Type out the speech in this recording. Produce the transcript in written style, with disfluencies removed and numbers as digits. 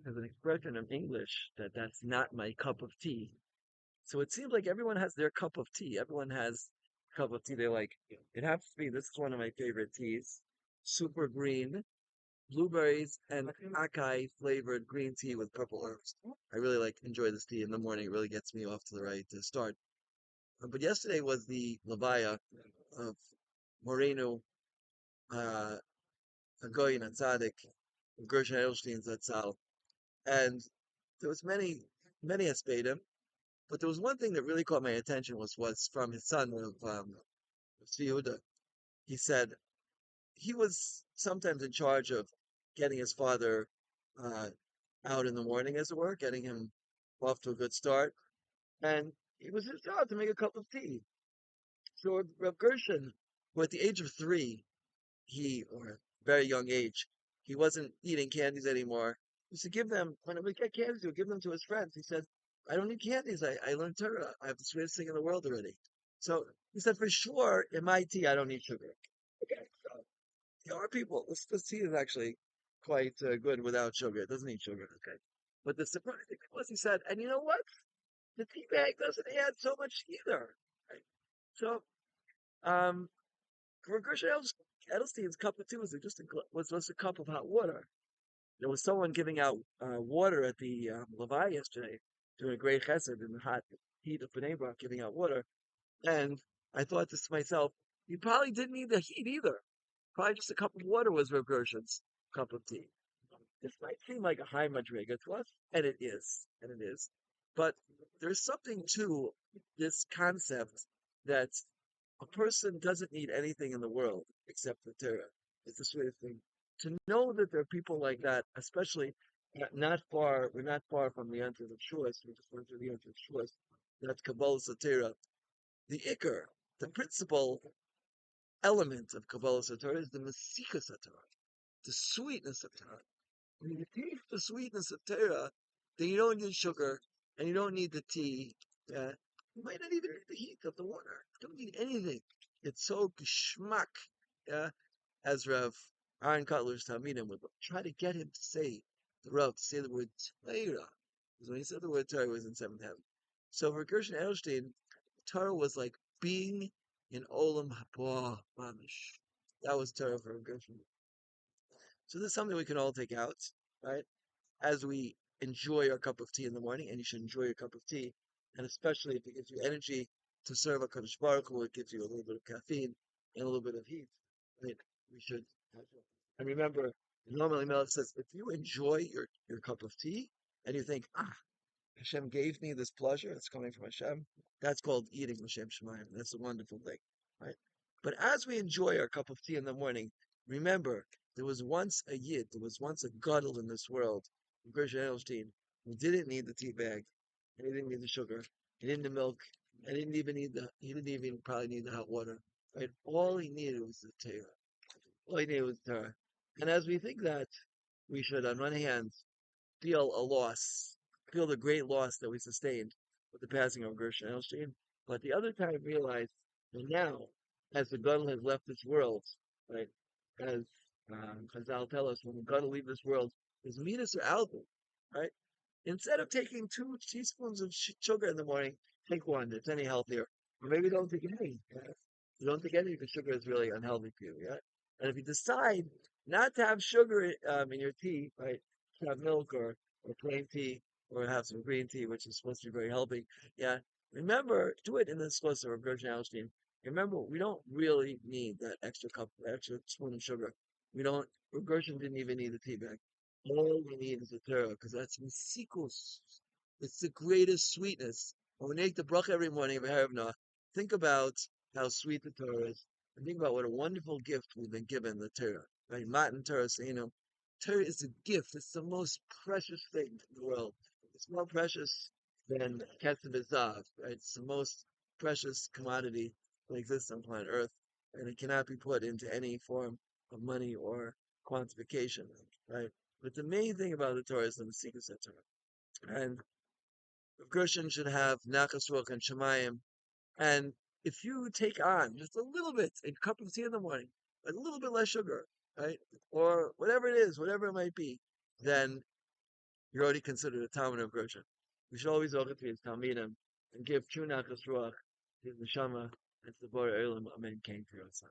has an expression in English that that's not my cup of tea. So it seems like everyone has their cup of tea. Everyone has a cup of tea they like. It happens to be this is one of my favorite teas. Super green, blueberries and acai flavored green tea with purple herbs. I really like enjoy this tea in the morning. It really gets me off to the right start. But yesterday was the Levaya of Moreno uh, Hagoyin Atzadik, Gershon Edelsteins Zatzal, and there was many Aspedim, but there was one thing that really caught my attention was from his son of Tzvi Yehuda. He said he was sometimes in charge of getting his father uh, out in the morning, as it were, getting him off to a good start, and it was his job to make a cup of tea. So Rav Gershon, who at the age of 3, or a very young age, he wasn't eating candies anymore. He used to give them, when we get candies, he would give them to his friends. He said, I don't need candies. I learned Torah. I have the sweetest thing in the world already. So he said, for sure, in my tea, I don't need sugar. Okay, so there are people, this tea is actually quite good without sugar. It doesn't need sugar. Okay. But the surprising thing was, he said, and you know what? The tea bag doesn't add so much either. Right? So, um, for Gershon Edelstein's cup of tea was just a cup of hot water. There was someone giving out water at the Levi yesterday doing a great chesed in the hot heat of Bnei Brak, giving out water. And I thought this to myself, you probably didn't need the heat either. Probably just a cup of water was Rav Gershon's cup of tea. This might seem like a high madriga to us, and it is. But there's something to this concept that a person doesn't need anything in the world except the Torah. It's the sweetest thing. To know that there are people like that, especially we're not far from the entrance of Shuas, we just went through the entrance of Shuas, that's Kabbalah Satira. The Iker, the principal element of Kabbalah Satira is the Masika Satira, the sweetness of Torah. When you taste the sweetness of Torah, then you don't need sugar and you don't need the tea. Uh, you might not even need the heat of the water. You don't need anything. It's so geschmack. Yeah, as Rav Aaron Cutler's Talmidim would try to get him to say to say the word Torah. Because when he said the word Torah, he was in seventh heaven. So for Gershon Edelstein, Torah was like being in Olam Haba Mamish. That was Torah for Gershon. So this is something we can all take out, right? As we enjoy our cup of tea in the morning, and you should enjoy your cup of tea, and especially if it gives you energy to serve a Kadosh Baruch Hu, it gives you a little bit of caffeine and a little bit of heat. Right? We should. And remember, normally Melech says, if you enjoy your cup of tea and you think, Hashem gave me this pleasure, it's coming from Hashem, that's called eating Hashem Shemayim. That's a wonderful thing, right? But as we enjoy our cup of tea in the morning, remember, there was once a Yid, there was once a Gadol in this world, Gershon Edelstein, who didn't need the tea bag, and he didn't need the sugar, he didn't need the milk, and he didn't even probably need the hot water, right? All he needed was the Torah. All he needed was the Torah. And as we think that, we should, on one hand, feel a loss, feel the great loss that we sustained with the passing of Gershon Edelstein, but the other time realize that now, as the Gadol has left this world, right, as Chazal tell us, when the Gadol leave this world, his midas are algal, right? Instead of taking 2 teaspoons of sugar in the morning, take one. It's any healthier. Or maybe don't take any. Yeah? You don't take any because sugar is really unhealthy for you. Yeah. And if you decide not to have sugar in your tea, right, to have milk or plain tea or have some green tea, which is supposed to be very healthy. Yeah. Remember, do it in the supposed of Gershon Alstein. Remember, we don't really need that extra spoon of sugar. We don't. Gershon didn't even need the tea bag. All we need is the Torah, because that's Mesikus. It's the greatest sweetness. When we make the bracha every morning of Harivna, think about how sweet the Torah is, and think about what a wonderful gift we've been given, the Torah. Right? Matan Torah, so, Torah is a gift. It's the most precious thing in the world. It's more precious than Kesef Zav, right? It's the most precious commodity that exists on planet Earth, and it cannot be put into any form of money or quantification, right? But the main thing about the Torah is the Mesikas Torah. And Gershon should have Nachas Ruach and Shemayim. And if you take on just a little bit, a cup of tea in the morning, a little bit less sugar, right? Or whatever it is, whatever it might be, then You're already considered a Talmud of Gershon. We should always offer to his Talmidim and give true Nachas Ruach to his Neshama and to the Borei Olam. Amen. Came to your son.